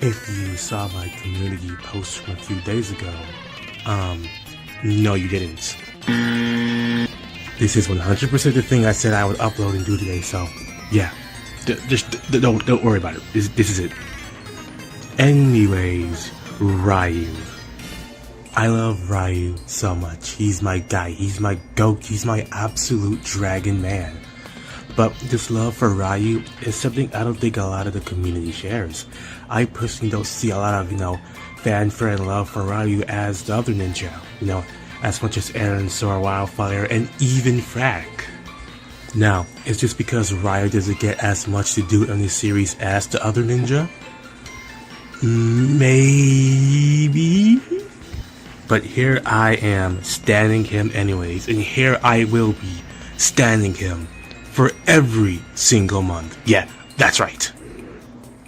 If you saw my community post from a few days ago, no you didn't. This is 100% the thing I said I would upload and do today, so yeah. Just don't worry about it. This is it. Anyways, Riyu. I love Riyu so much. He's my guy. He's my goat. He's my absolute dragon man. But this love for Riyu is something I don't think a lot of the community shares. I personally don't see a lot of, fanfare and love for Riyu as the other ninja. As much as Eren, Sora, Wildfire, and even Frag. Now, it's just because Riyu doesn't get as much to do in this series as the other ninja? Maybe? But here I am, standing him anyways, and here I will be, standing him for every single month. Yeah, that's right.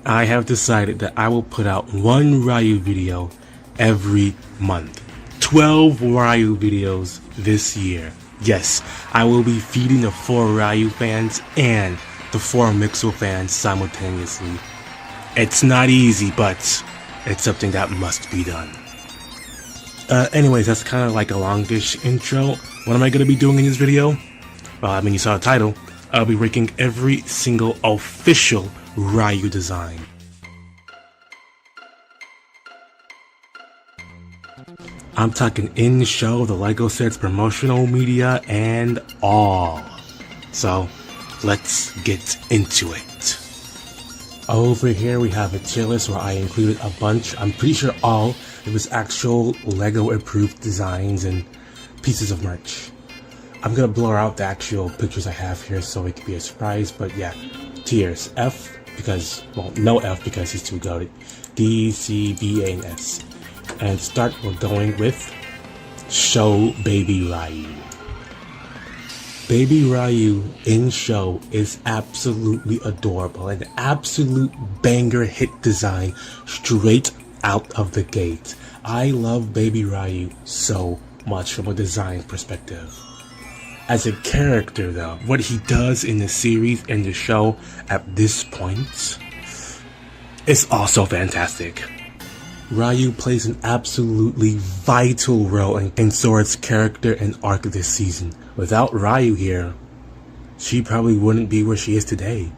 I have decided that I will put out one Riyu video every month. 12 Riyu videos this year. Yes, I will be feeding the 4 Riyu fans and the 4 Mixel fans simultaneously. It's not easy, but it's something that must be done. Anyways, that's kind of like a longish intro. What am I going to be doing in this video? Well, you saw the title. I'll be ranking every single official Riyu design. I'm talking in-show, the LEGO sets, promotional media, and all. So, let's get into it. Over here we have a tier list where I included a bunch, I'm pretty sure all of his actual LEGO approved designs and pieces of merch. I'm gonna blur out the actual pictures I have here so it can be a surprise, but yeah. Tiers: F, because, no F because he's too goated. D, C, B, A, and S. And start, we're going with Show Baby Riyu. Baby Riyu in show is absolutely adorable, an absolute banger hit design straight out of the gate. I love Baby Riyu so much from a design perspective. As a character though, what he does in the series and the show at this point is also fantastic. Riyu plays an absolutely vital role in Sora's character and arc this season. Without Riyu here, she probably wouldn't be where she is today.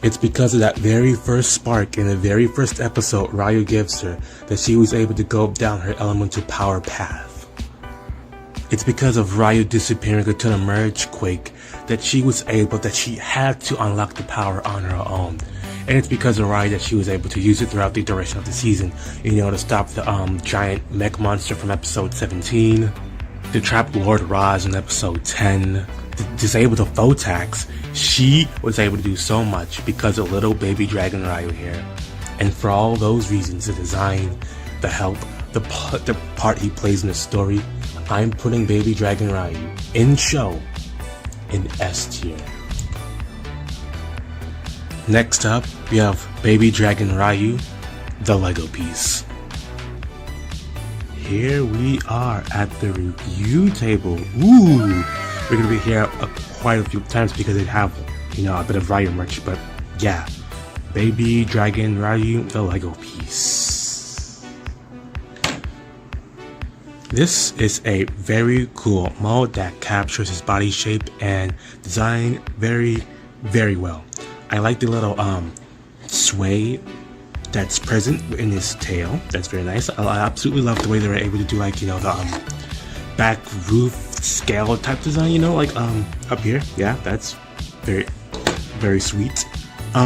It's because of that very first spark in the very first episode Riyu gives her that she was able to go down her elemental power path. It's because of Riyu disappearing into the merge quake that she had to unlock the power on her own. And it's because of Riyu that she was able to use it throughout the duration of the season. To stop the giant mech monster from episode 17, to trap Lord Raz in episode 10, to disable the Photax. She was able to do so much because of little baby dragon Riyu here. And for all those reasons, the design, the help, the part he plays in the story, I'm putting baby dragon Riyu in show in S tier. Next up, we have Baby Dragon Riyu, the LEGO piece. Here we are at the review table. Ooh, we're gonna be here quite a few times because they have, a bit of Riyu merch. But yeah, Baby Dragon Riyu, the LEGO piece. This is a very cool mold that captures his body shape and design very, very well. I like the little sway that's present in his tail. That's very nice. I absolutely love the way they were able to do the back roof scale type design, up here. Yeah, that's very, very sweet. What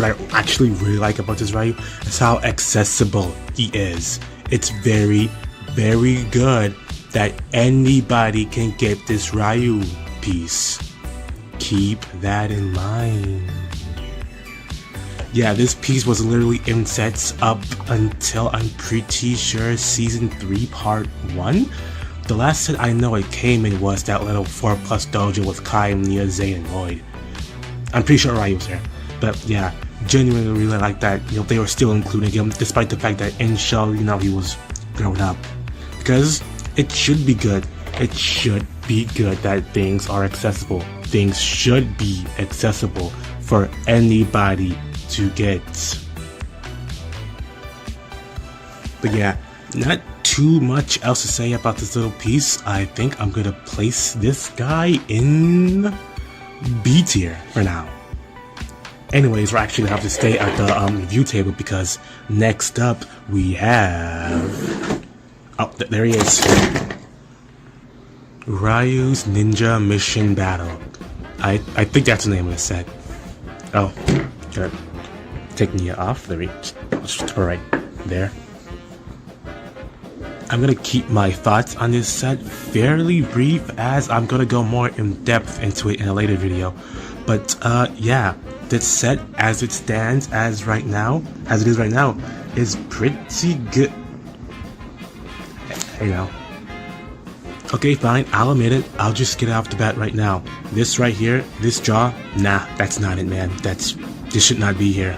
I actually really like about this Riyu is how accessible he is. It's very, very good that anybody can get this Riyu piece. Keep that in mind. Yeah, this piece was literally in sets up until I'm pretty sure season 3 part 1. The last set I know it came in was that little 4+ dojo with Kai, Nia, Zay, and Lloyd. I'm pretty sure Riyu was there. But yeah, genuinely really like that, they were still including him despite the fact that in show, he was grown up. Because it should be good. It should be good that things are accessible. Things should be accessible for anybody to get. But yeah, not too much else to say about this little piece. I think I'm gonna place this guy in B tier for now. Anyways, we're actually gonna have to stay at the review table because next up we have. Oh, there he is. Ryu's Ninja Mission Battle. I think that's the name of the set. Oh, good. Taking it off. There we go. Just right there. I'm gonna keep my thoughts on this set fairly brief as I'm gonna go more in depth into it in a later video. But yeah, this set as it stands as it is right now, is pretty good. Hey now. Okay, fine, I'll admit it. I'll just get it off the bat right now. This right here, this jaw, nah, that's not it, man. This should not be here.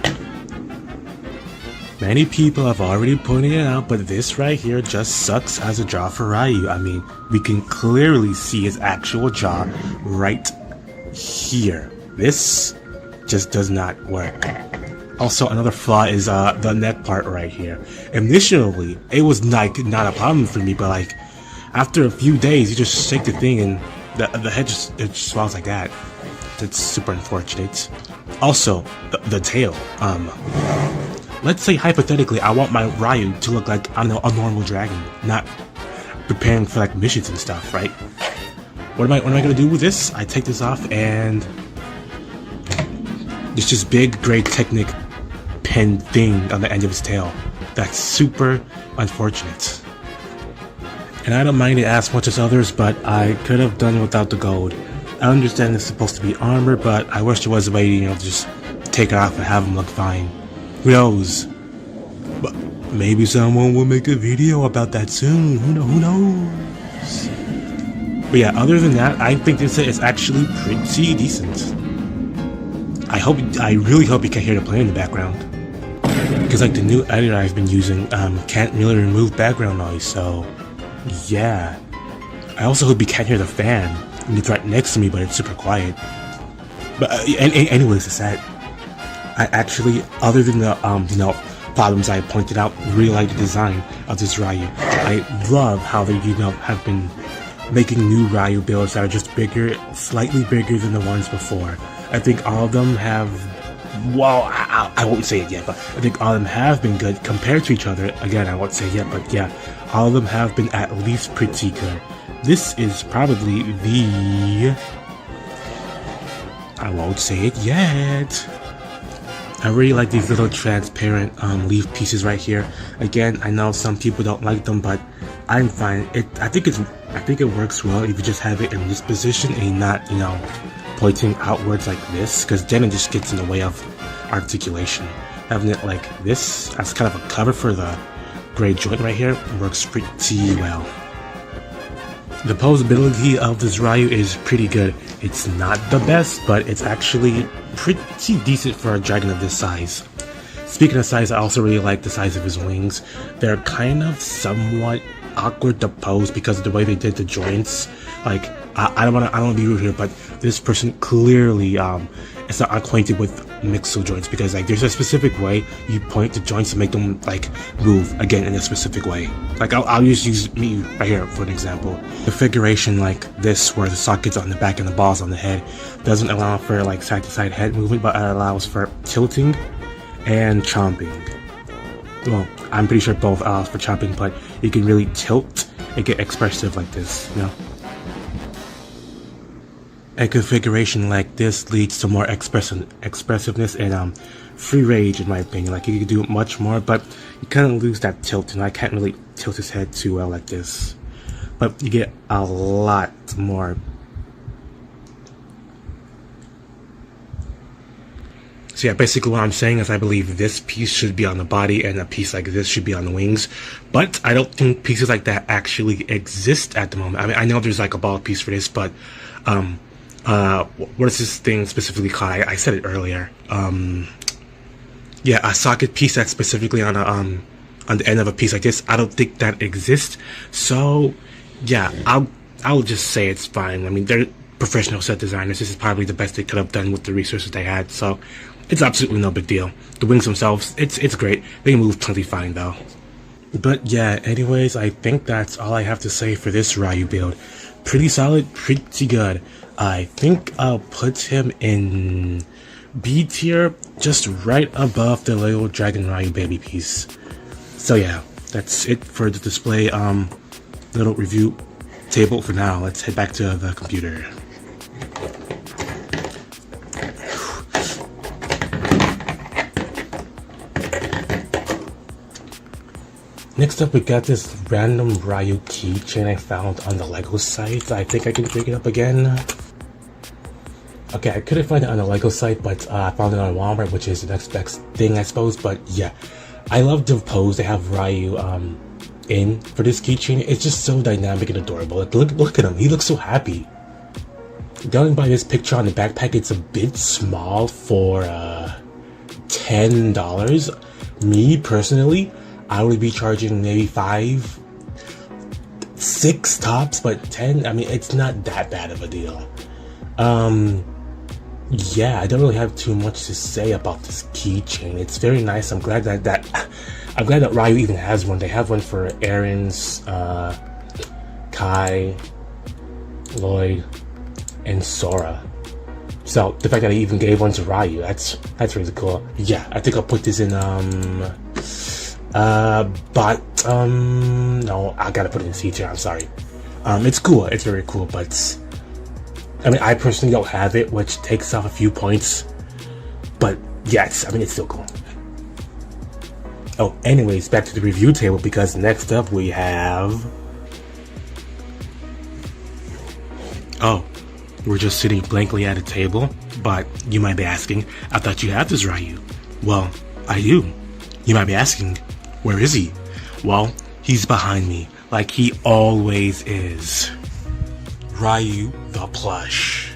Many people have already pointed it out, but this right here just sucks as a jaw for Ryu. I mean, we can clearly see his actual jaw right here. This just does not work. Also, another flaw is the neck part right here. Initially, it was not a problem for me, but like after a few days, you just shake the thing and the head just swells like that. That's super unfortunate. Also, the tail. Let's say hypothetically, I want my Ryu to look like, I don't know, a normal dragon, not preparing for like missions and stuff, right? What am I gonna do with this? I take this off and there's just big gray Technic pen thing on the end of his tail. That's super unfortunate. And I don't mind it as much as others, but I could have done without the gold. I understand it's supposed to be armor, but I wish there was a way, you know, to just take it off and have him look fine. Who knows? But maybe someone will make a video about that soon. Who knows? But yeah, other than that, I think this set is actually pretty decent. I really hope you can hear the plane in the background. Because like the new editor I've been using can't really remove background noise, so yeah. I also hope you can't hear the fan. It's right next to me, but it's super quiet. But anyways, the set. I actually, other than the problems I pointed out, really like the design of this Ryu. I love how they have been making new Ryu builds that are just bigger, slightly bigger than the ones before. I think all of them have, well, I won't say it yet, but I think all of them have been good compared to each other. Again, I won't say it yet, but yeah, all of them have been at least pretty good. This is probably the, I won't say it yet. I really like these little transparent leaf pieces right here. Again, I know some people don't like them, but I'm fine. I think it works well if you just have it in this position and not, you know, pointing outwards like this, because then it just gets in the way of articulation. Having it like this as kind of a cover for the gray joint right here works pretty well. The posability of this Ryu is pretty good. It's not the best, but it's actually pretty decent for a dragon of this size. Speaking of size, I also really like the size of his wings. They're kind of somewhat awkward to pose because of the way they did the joints. Like, I don't want to be rude here, but this person clearly is not acquainted with mixel joints, because like there's a specific way you point the joints to make them like move again in a specific way. Like I'll just use me right here for an example. Configuration like this, where the socket's on the back and the ball's on the head, doesn't allow for like side to side head movement, but it allows for tilting and chomping. Well, I'm pretty sure both allows for chomping, but you can really tilt and get expressive like this, you know. A configuration like this leads to more expressiveness and free range, in my opinion. Like, you can do much more, but you kind of lose that tilt, and I can't really tilt his head too well like this. But you get a lot more. So yeah, basically what I'm saying is I believe this piece should be on the body and a piece like this should be on the wings. But I don't think pieces like that actually exist at the moment. I mean, I know there's like a ball piece for this, but what is this thing specifically called? I said it earlier. Yeah, a socket piece that's specifically on the end of a piece like this. I don't think that exists. So yeah, I'll just say it's fine. I mean, they're professional set designers. This is probably the best they could have done with the resources they had. So It's absolutely no big deal. The wings themselves, it's great. They move plenty fine though. But yeah, anyways, I think that's all I have to say for this Ryu build. Pretty solid, pretty good. I think I'll put him in B tier, just right above the little Dragon Ryu baby piece. So yeah, that's it for the display little review table for now. Let's head back to the computer. Next up, we got this random Ryu keychain I found on the LEGO site. I think I can pick it up again. Okay, I couldn't find it on the LEGO site, but I found it on Walmart, which is the next best thing, I suppose. But yeah, I love the pose they have Ryu in for this keychain. It's just so dynamic and adorable. Like, look at him. He looks so happy. Going by this picture on the backpack, it's a bit small for $10. Me, personally, I would be charging maybe 5, 6 tops, but 10, I mean, it's not that bad of a deal. Yeah, I don't really have too much to say about this keychain. It's very nice. I'm glad that Ryu even has one. They have one for Aaron's, Kai, Lloyd, and Sora. So the fact that I even gave one to Ryu, that's really cool. Yeah, I think I'll put this in no, I gotta put it in C tier. I'm sorry. It's cool. It's very cool, but I mean, I personally don't have it, which takes off a few points. But yes, I mean, it's still cool. Oh, anyways, back to the review table, because next up we have... Oh, we're just sitting blankly at a table, but you might be asking, I thought you had this Ryu. Well, I do. You might be asking, where is he? Well, he's behind me, like he always is. Ryu the plush.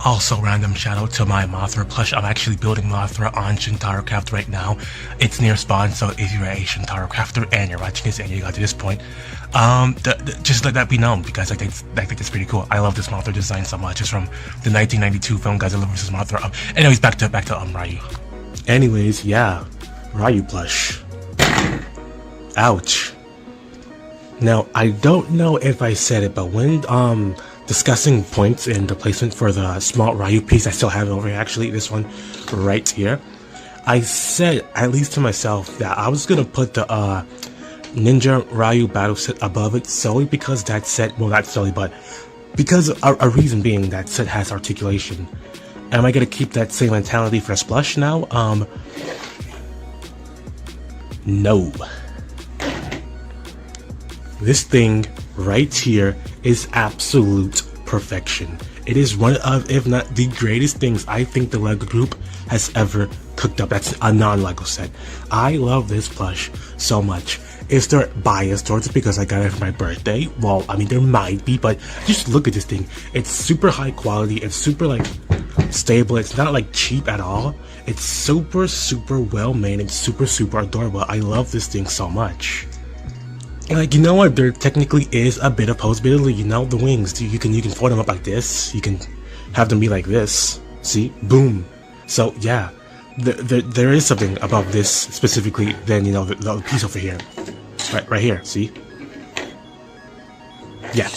Also, random shout out to my Mothra plush. I'm actually building Mothra on Shintaro Craft right now. It's near spawn, so if you're a Shintaro Crafter and you're watching this and you got to this point, just let that be known, because I think it's pretty cool. I love this Mothra design so much. It's from the 1992 film Godzilla vs. Mothra. Anyways, back to Ryu. Anyways, yeah, Ryu plush. Ouch. Now, I don't know if I said it, but when discussing points and the placement for the small Ryu piece, I still have it over here, actually, this one right here. I said, at least to myself, that I was going to put the Ninja Ryu battle set above it, solely because that set, well, not solely, but because a reason being that set has articulation. Am I going to keep that same mentality for Splush now? No. This thing right here is absolute perfection. It is one of, if not the greatest things I think the LEGO group has ever cooked up. That's a non-LEGO set. I love this plush so much. Is there bias towards it because I got it for my birthday? Well, I mean, there might be, but just look at this thing. It's super high quality. It's super, like, stable. It's not, like, cheap at all. It's super, super well made. It's super, super adorable. I love this thing so much. Like, you know what, there technically is a bit of posability, you know, the wings, you can fold them up like this, you can have them be like this, see, boom. So yeah, there is something about this specifically than, you know, the piece over here, right here, see? Yeah,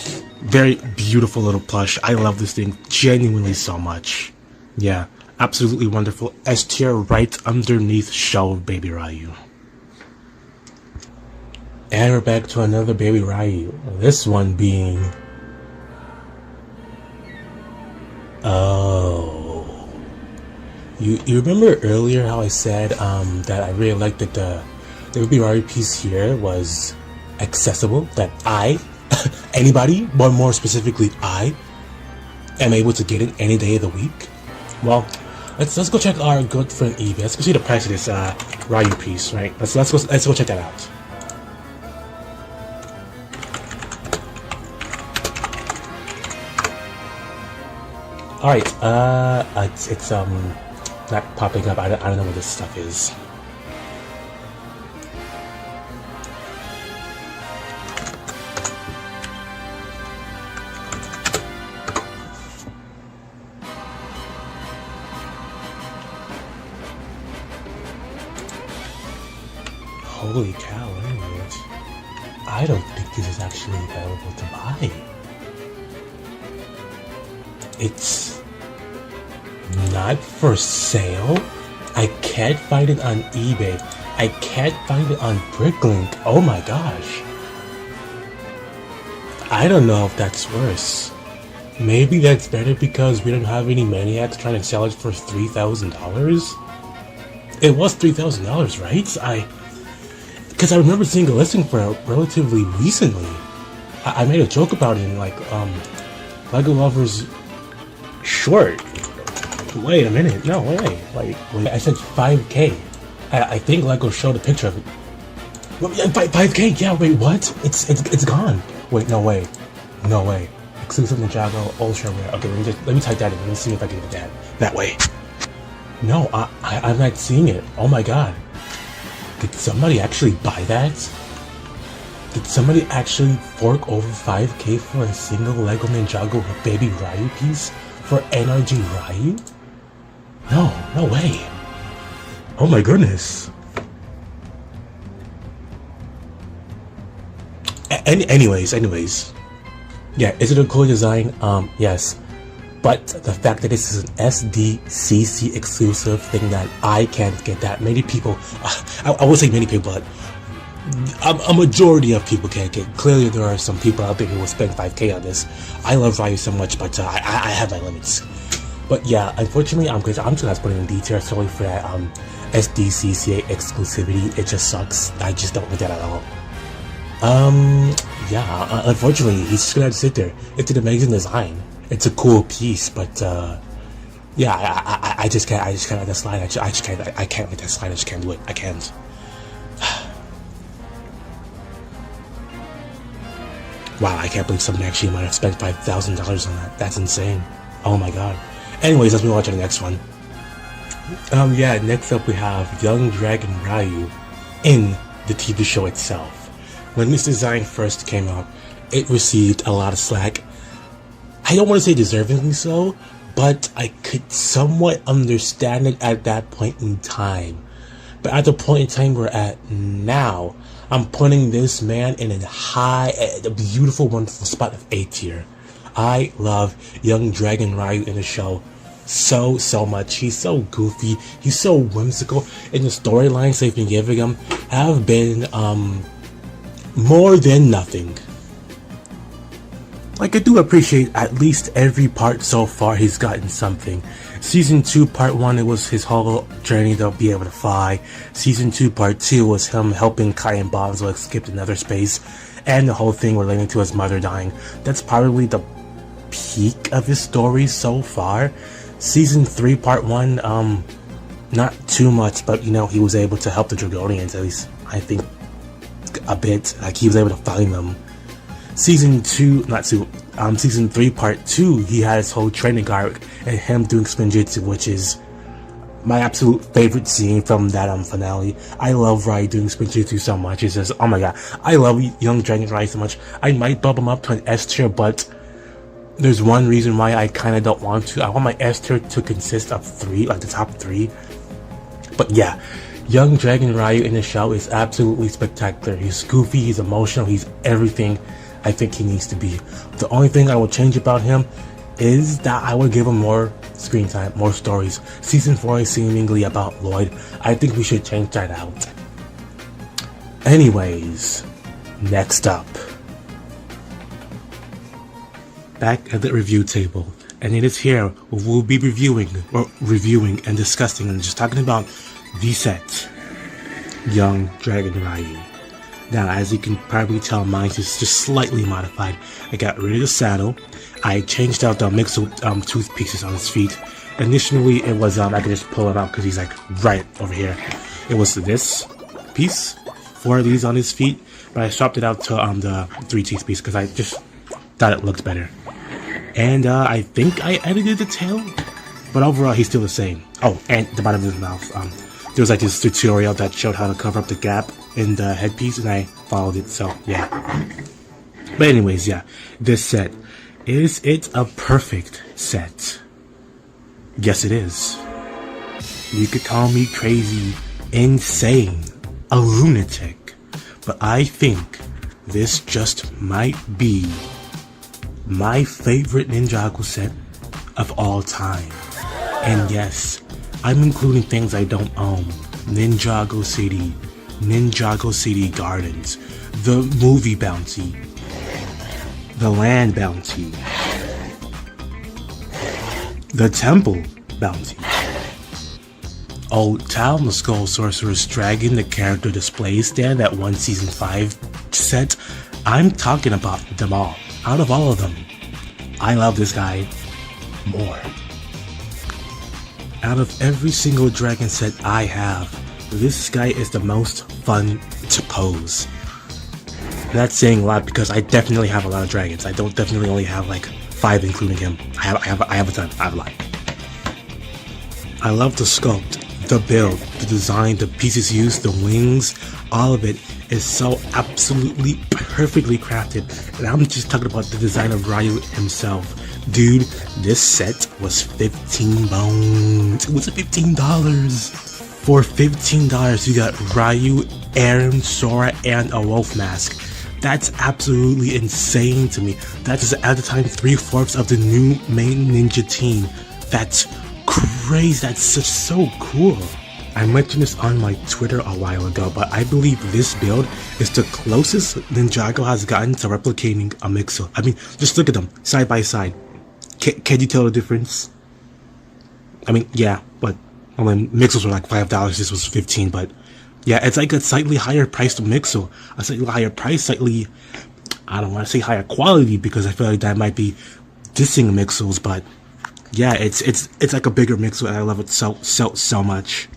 very beautiful little plush. I love this thing genuinely so much. Yeah, absolutely wonderful. S tier right underneath Shell of Baby Ryu. And we're back to another Baby Ryu. This one being... Oh... You remember earlier how I said that I really liked that the Baby Ryu piece here was accessible? That anybody, but more specifically I, am able to get it any day of the week? Well, let's go check our good friend eBay. Let's go see the price of this Ryu piece, right? Let's go check that out. Alright, it's not popping up. I don't know what this stuff is. Holy cow, wait a minute. I don't think this is actually available to buy. It's not for sale? I can't find it on eBay. I can't find it on Bricklink. Oh my gosh. I don't know if that's worse. Maybe that's better because we don't have any maniacs trying to sell it for $3,000? It was $3,000, right? Because I remember seeing a listing for it relatively recently. I made a joke about it in like Lego Lovers short. Wait a minute, no, wait. I said 5K. I think Lego showed a picture of it. Well, yeah, 5K, yeah, wait, what? It's gone. Wait, no way. Exclusive Ninjago, ultra rare. Okay, let me type that in. Let me see if I can get that way. No, I'm not seeing it. Oh my god. Did somebody actually buy that? Did somebody actually fork over 5K for a single Lego Ninjago Baby Ryu piece for NRG Ryu? No way. Oh my goodness. Anyways. Yeah, is it a cool design? Yes. But the fact that this is an SDCC exclusive thing that I can't get that many people, I would say many people, but a majority of people can't get. Clearly there are some people out there who will spend 5K on this. I love Ryu so much, but I have my limits. But yeah, unfortunately, I'm just gonna have to put in details. Sorry for that SDCC exclusivity. It just sucks. I just don't like that at all. Yeah, unfortunately, he's just gonna have to sit there. It's an amazing design. It's a cool piece, but yeah, I just can't let that slide. I can't let that slide. I just can't do it. I can't. Wow, I can't believe someone actually might have spent $5,000 on that. That's insane. Oh my god. Anyways, let's move on to the next one. Yeah, next up we have Young Dragon Ryu in the TV show itself. When this design first came out, it received a lot of slack. I don't want to say deservingly so, but I could somewhat understand it at that point in time. But at the point in time we're at now, I'm putting this man in a beautiful, wonderful spot of A tier. I love Young Dragon Ryu in the show so much. He's so goofy, he's so whimsical, and the storylines they've been giving him have been more than nothing. Like, I do appreciate at least every part so far he's gotten something. Season 2 part 1, it was his whole journey to be able to fly. Season 2 part 2 was him helping Kai and Bonzo escape another space, and the whole thing relating to his mother dying. That's probably the peak of his story so far. Season 3 part 1, not too much, but you know, he was able to help the Dragonians, at least I think a bit. Like, he was able to find them. Season 3 part 2, he had his whole training arc and him doing spinjitzu, which is my absolute favorite scene from that finale. I love Ryu doing spinjitzu so much. It's just, oh my god, I love Young Dragon Ryu so much. I might bump him up to an S tier, but there's one reason why I kind of don't want to. I want my S tier to consist of 3, like the top 3. But yeah, Young Dragon Ryu in the show is absolutely spectacular. He's goofy, he's emotional, he's everything I think he needs to be. The only thing I would change about him is that I would give him more screen time, more stories. Season 4 is seemingly about Lloyd. I think we should change that out. Anyways, next up, back at the review table, and it is here we'll be reviewing and discussing and just talking about the set, Young Dragon Ryu. Now, as you can probably tell, mine is just slightly modified. I got rid of the saddle. I changed out the mixed tooth pieces on his feet. Initially, it was I could just pull it out because he's like right over here. It was this piece, 4 of these on his feet, but I swapped it out to the 3 teeth piece because I just thought it looked better. And I think I edited the tail, but overall he's still the same. Oh, and the bottom of his mouth. There was like this tutorial that showed how to cover up the gap in the headpiece, and I followed it, so yeah. But anyways, yeah, this set, is it a perfect set? Yes, it is. You could call me crazy, insane, a lunatic, but I think this just might be my favorite Ninjago set of all time. And yes, I'm including things I don't own. Ninjago City Gardens, the movie bounty, the land bounty, the temple bounty, Old Town, the Skull Sorcerer's Dragon, the character display stand, that one season 5 set. I'm talking about them all. Out of all of them, I love this guy more. Out of every single dragon set I have, this guy is the most fun to pose. That's saying a lot because I definitely have a lot of dragons. I don't definitely only have like 5 including him. I have a ton. I have a lot. I love the sculpt, the build, the design, the pieces used, the wings, all of it is so absolutely perfectly crafted. And I'm just talking about the design of Ryu himself. Dude, this set was 15 bones. It was $15. For $15, you got Ryu, Aaron, Sora, and a wolf mask. That's absolutely insane to me. That is at the time 3/4 of the new main ninja team. That's crazy. That's just so cool. I mentioned this on my Twitter a while ago, but I believe this build is the closest Ninjago has gotten to replicating a Mixel. I mean, just look at them side by side. Can you tell the difference? I mean, yeah, but when Mixels were like $5, this was 15, but yeah, it's like a slightly higher priced Mixel, a slightly higher price, slightly, I don't want to say higher quality because I feel like that might be dissing Mixels, but yeah, it's like a bigger Mixel and I love it so much.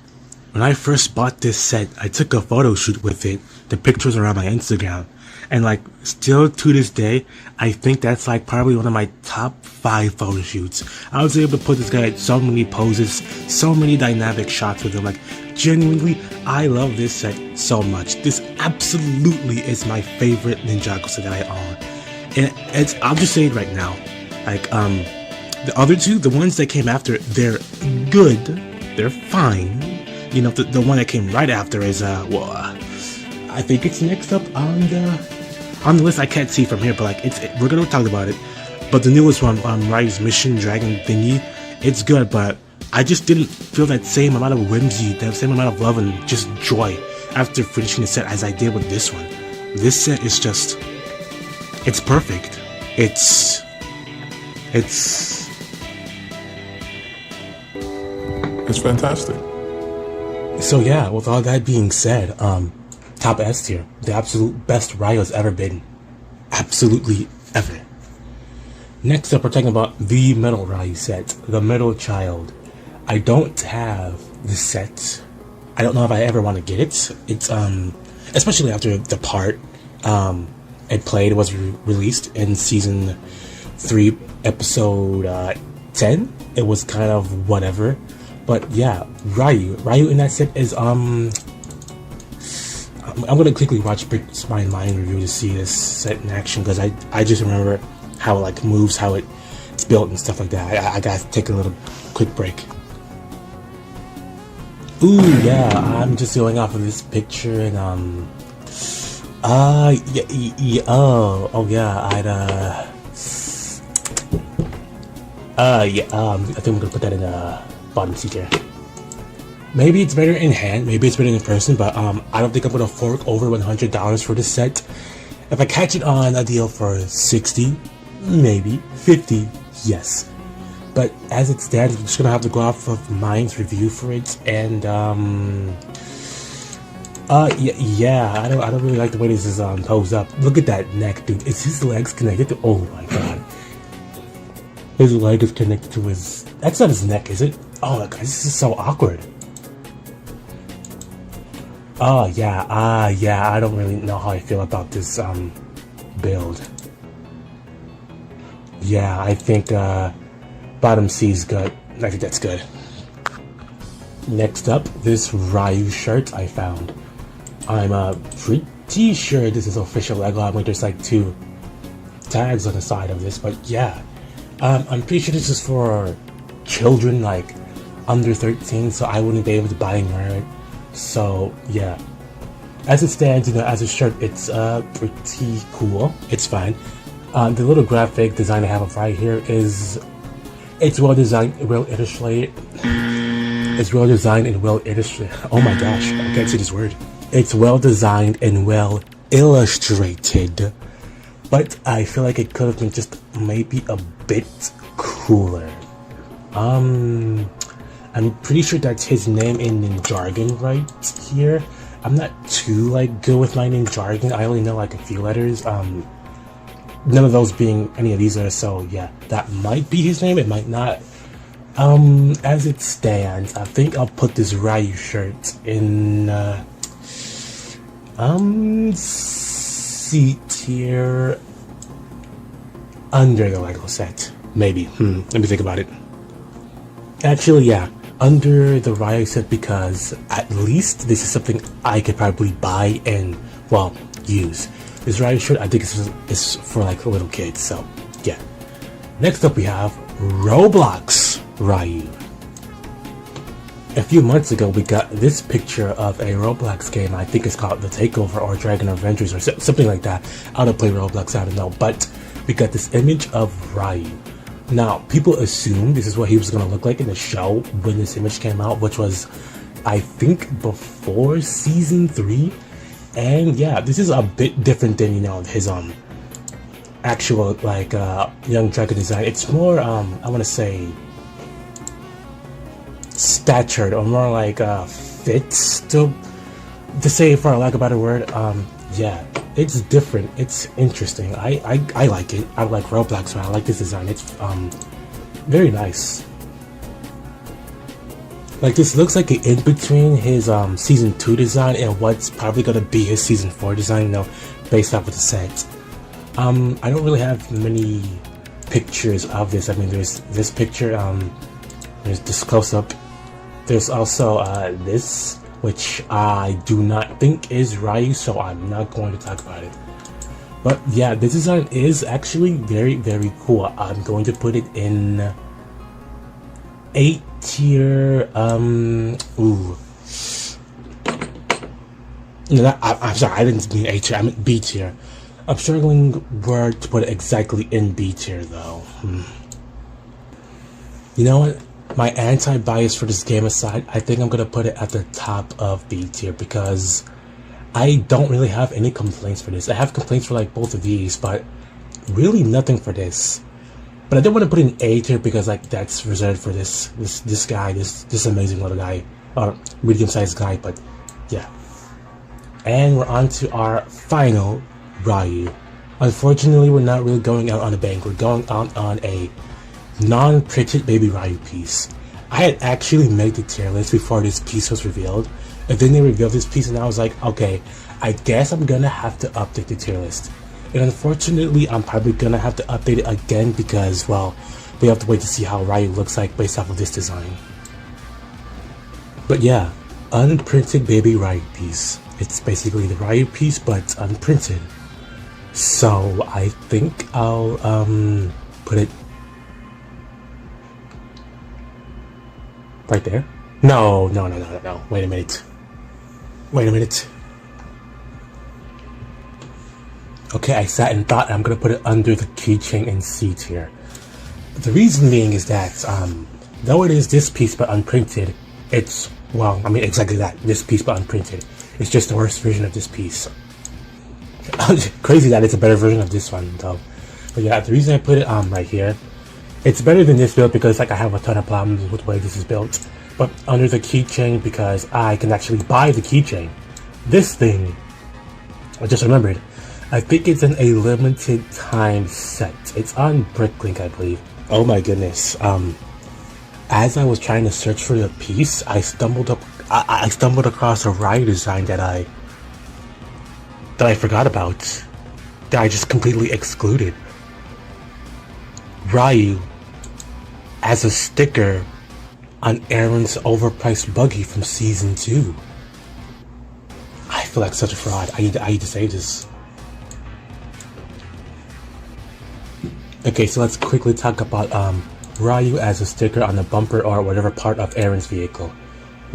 When I first bought this set, I took a photo shoot with it. The pictures are on my Instagram. And like, still to this day, I think that's like probably one of my top 5 photo shoots. I was able to put this guy at so many poses, so many dynamic shots with him. Like, genuinely, I love this set so much. This absolutely is my favorite Ninjago set that I own. And I'll just say it right now. Like, the other two, the ones that came after, they're good. They're fine. You know, the one that came right after is, I think it's next up on the list. I can't see from here, but like we're gonna talk about it. But the newest one, Ryu's Mission Dragon thingy, it's good, but I just didn't feel that same amount of whimsy, that same amount of love and just joy after finishing the set as I did with this one. This set is just, it's perfect. It's fantastic. So yeah, with all that being said, top S tier, the absolute best Ryu has ever been. Absolutely ever. Next up, we're talking about the Metal Ryu set, the Middle Child. I don't have the set. I don't know if I ever want to get it. It's, especially after the part, it was released in season 3, episode 10. It was kind of whatever. But yeah, Ryu in that set is, I'm gonna quickly watch Brick's Mind review to see this set in action because I just remember how it like moves, how it's built and stuff like that. I gotta take a little quick break. Ooh yeah, I'm just going off of this picture and I think I'm gonna put that in bottom C tier. Maybe it's better in hand, maybe it's better in person, but I don't think I'm gonna fork over $100 for this set. If I catch it on a deal for 60, maybe 50, yes. But as it stands, I'm just gonna have to go off of Mind's review for it, and yeah, I don't really like the way this is posed up. Look at that neck, dude. Is his legs connected to? Oh my god, his leg is connected to his. That's not his neck, is it? Oh my god, this is so awkward. Oh yeah, I don't really know how I feel about this build. Yeah, I think bottom C is good. I think that's good. Next up, this Ryu shirt I found. I'm pretty sure this is official Lego. I mean, there's like 2 tags on the side of this, but yeah. I'm pretty sure this is for children like under 13, so I wouldn't be able to buy and wear it. So yeah, As it stands, as a shirt, it's pretty cool. It's fine. The little graphic design I have right here it's well designed, well illustrated. It's well designed and well illustrated. Oh my gosh, I can't say this word. It's well designed and well illustrated, but I feel like it could have been just maybe a bit cooler. I'm pretty sure that's his name in Ninjago right here. I'm not too good with my Ninjago. I only know a few letters. None of those being any of these letters. So yeah, that might be his name. It might not. As it stands, I think I'll put this Ryu shirt in C tier under the Lego set. Maybe. Let me think about it. Actually, yeah, under the Ryu set, because at least this is something I could probably buy and, well, use. This Ryu shirt, I think is for little kids, so yeah. Next up we have Roblox Ryu. A few months ago we got this picture of a Roblox game. I think it's called The Takeover or Dragon Avengers or something like that. I don't play Roblox, I don't know, but we got this image of Ryu. Now, people assumed this is what he was going to look like in the show when this image came out, which was, I think, before Season 3. And yeah, this is a bit different than, his actual, young dragon design. It's more, I want to say, statured, or more fits, to say, for lack of a better word. Yeah, it's different. It's interesting. I like it. I like Roblox, so I like this design. It's very nice. This looks like an in-between his season 2 design and what's probably gonna be his season 4 design, based off of the set. I don't really have many pictures of this. I mean, there's this picture, there's this close-up. There's also this, which I do not think is Ryu, so I'm not going to talk about it. But yeah, this design is actually very, very cool. I'm going to put it in A tier. Ooh. No, I'm sorry, I didn't mean A tier, I meant B tier. I'm struggling where to put it exactly in B tier though. You know what? My anti-bias for this game aside, I think I'm gonna put it at the top of B tier because I don't really have any complaints for this. I have complaints for both of these, but really nothing for this. But I don't want to put it in A tier because that's reserved for this guy, this amazing little guy, or medium-sized guy. But yeah, and we're on to our final Ryu. Unfortunately, we're not really going out on a bang. We're going out on a non-printed Baby Ryu piece. I had actually made the tier list before this piece was revealed, and then they revealed this piece, and I was like, okay, I guess I'm gonna have to update the tier list. And unfortunately, I'm probably gonna have to update it again because, well, we have to wait to see how Ryu looks like based off of this design. But yeah, unprinted Baby Ryu piece. It's basically the Ryu piece, but unprinted. So I think I'll put it right there. No. Wait a minute. Okay, I sat and thought I'm gonna put it under the keychain in C tier. The reason being is that though it is this piece but unprinted, it's, well, I mean exactly that, this piece but unprinted. It's just the worst version of this piece. Crazy that it's a better version of this one though. But yeah, the reason I put it right here, it's better than this build because I have a ton of problems with the way this is built. But under the keychain because I can actually buy the keychain. This thing, I just remembered, I think it's in a limited time set. It's on Bricklink, I believe. Oh my goodness. As I was trying to search for the piece, I stumbled across a Ryu design that I forgot about. That I just completely excluded. Ryu as a sticker on Aaron's overpriced buggy from season 2. I feel like such a fraud. I need to save this. Okay, so let's quickly talk about Ryu as a sticker on the bumper or whatever part of Aaron's vehicle.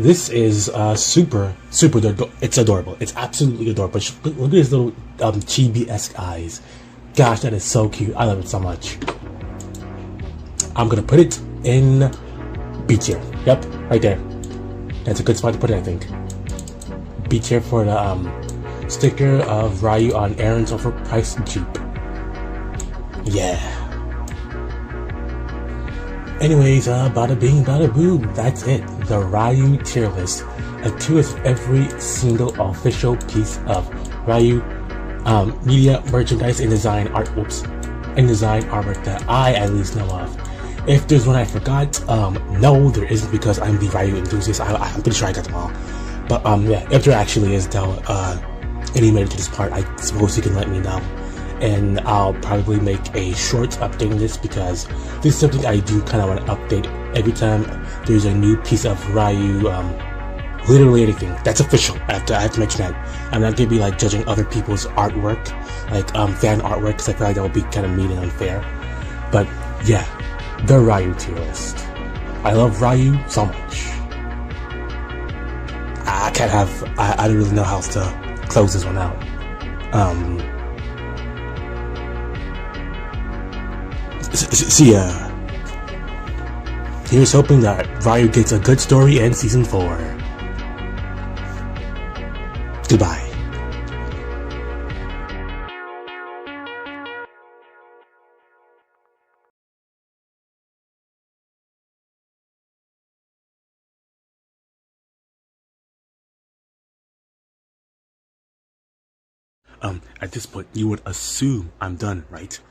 This is super. It's adorable. It's absolutely adorable. Look at his little chibi-esque eyes. Gosh, that is so cute. I love it so much. I'm gonna put it in B tier. Yep, right there. That's a good spot to put it, I think. B tier for the sticker of Ryu on Aaron's overpriced Jeep. Yeah. Anyways, bada bing, bada boom. That's it. The Ryu tier list. A tier list of every single official piece of Ryu media, merchandise, and design artwork that I at least know of. If there's one I forgot, no, there isn't, because I'm the Ryu enthusiast. I'm pretty sure I got them all. But yeah, if there actually is, though, and you made it to this part, I suppose you can let me know. And I'll probably make a short updating this, because this is something I do kind of want to update every time there's a new piece of Ryu, literally anything. That's official. I have to mention that. I'm not gonna be like judging other people's artwork, like fan artwork, because I feel like that would be kind of mean and unfair. But yeah, the Ryu tier list. I love Ryu so much. I don't really know how to close this one out. See ya. Here's hoping that Ryu gets a good story in season 4. Goodbye. At this point, you would assume I'm done, right?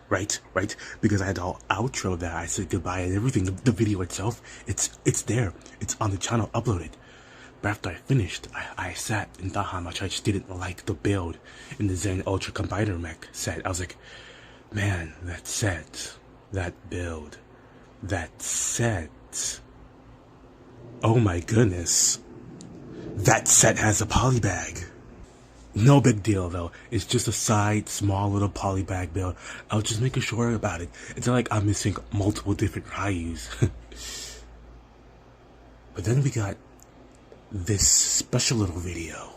Because I had the whole outro that I said goodbye and everything. The video itself, it's there. It's on the channel uploaded. But after I finished, I sat and thought how much I just didn't like the build in the Zen Ultra Combiner Mech set. I was like, man, that set, that build, that set. Oh my goodness. That set has a polybag. No big deal though. It's just a side, small little polybag build. I was just making sure about it. It's not like I'm missing multiple different Ryus. But then we got this special little video.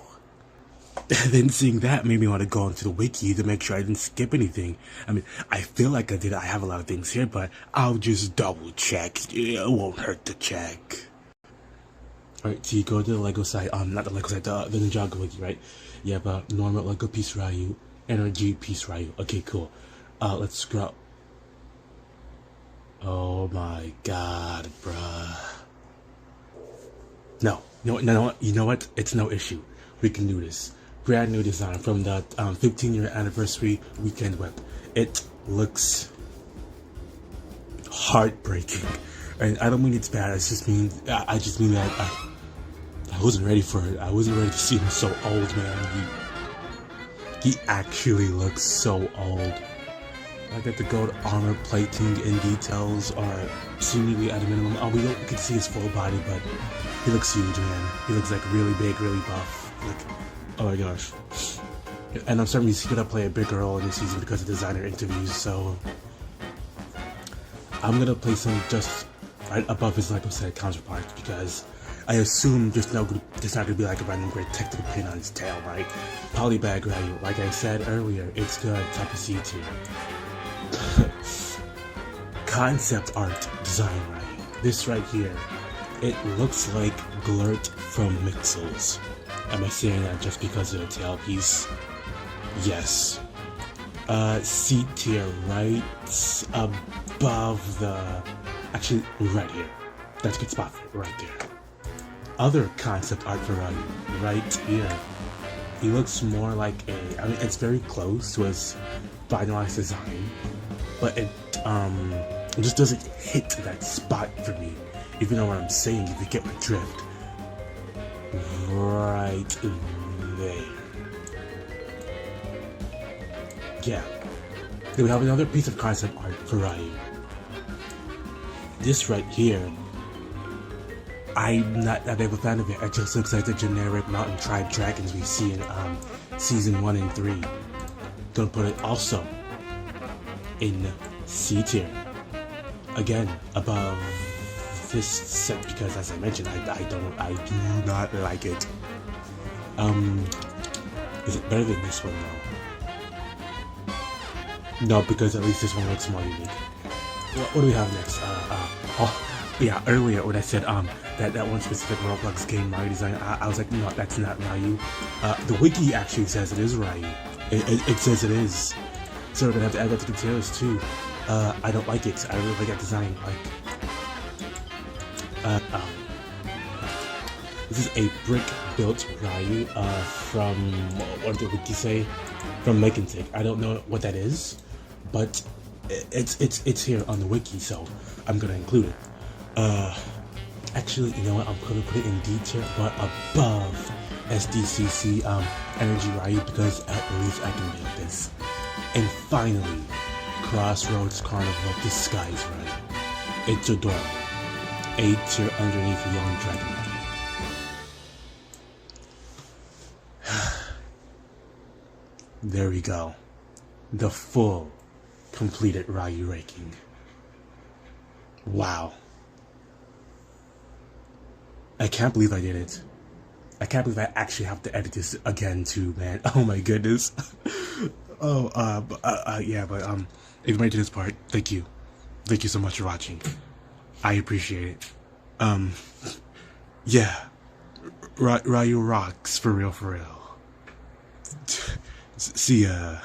And then seeing that made me want to go into the wiki to make sure I didn't skip anything. I mean, I feel like I did. I have a lot of things here, but I'll just double check. It won't hurt to check. Alright, so you go to the Lego site, not the Lego site, the Ninjago wiki, right? You have a normal Lego piece Ryu, energy piece Ryu. Okay, cool. Let's scroll. Oh my god, bruh. No, you know what? It's no issue. We can do this. Brand new design from the 15-year anniversary weekend whip. It looks heartbreaking, and I don't mean it's bad. I just mean that I wasn't ready for it. I wasn't ready to see him so old, man. He actually looks so old. I got the gold armor plating and details are seemingly at a minimum. We can see his full body, but he looks huge, man. He looks like really big, really buff. Like, oh my gosh. And I'm certain he's gonna play a bigger role in this season because of designer interviews, so I'm gonna place him just right above his, like I said, counterpart, because I assume there's not gonna be like a random great technical pin on his tail, right? Polybag Ryu, like I said earlier, it's good, type of C tier. Concept art design Ryu. This right here, it looks like Glurt from Mixels. Am I saying that just because of the tailpiece? Yes. C tier right above the... Actually, right here. That's a good spot for it, right there. Other concept art for Ryu, right here. He looks more like I mean, it's very close to his finalized design, but it just doesn't hit that spot for me. If you know what I'm saying, if you get my drift. Right there. Yeah. Then we have another piece of concept art for Ryu. This right here, I'm not that big of a fan of it. It just looks like the generic Mountain Tribe dragons we see in season 1 and 3. Gonna put it also in C tier. Again, above this set because, as I mentioned, I do not like it. Is it better than this one though? No, because at least this one looks more unique. What do we have next? Yeah, earlier when I said that one specific Roblox game Ryu design, I was like, no, that's not Ryu. The wiki actually says it is Ryu. It says it is. So we're gonna have to add that to the details too. I don't like it. I really like that design. This is a brick-built Ryu from what did the wiki say? From Make and Take. I don't know what that is, but it's here on the wiki, so I'm gonna include it. Actually, you know what? I'm gonna put it in detail, but above SDCC Energy Ryu because at least I can make this. And finally, Crossroads Carnival Disguise Ryu. It's adorable. A tier underneath Young Dragon Ryu. There we go. The full, completed Ryu ranking. Wow. I can't believe I did it. I can't believe I actually have to edit this again too, man. Oh my goodness. Yeah, but if you made it to this part, thank you. Thank you so much for watching. I appreciate it. Yeah. Ryu rocks, for real, for real. See ya.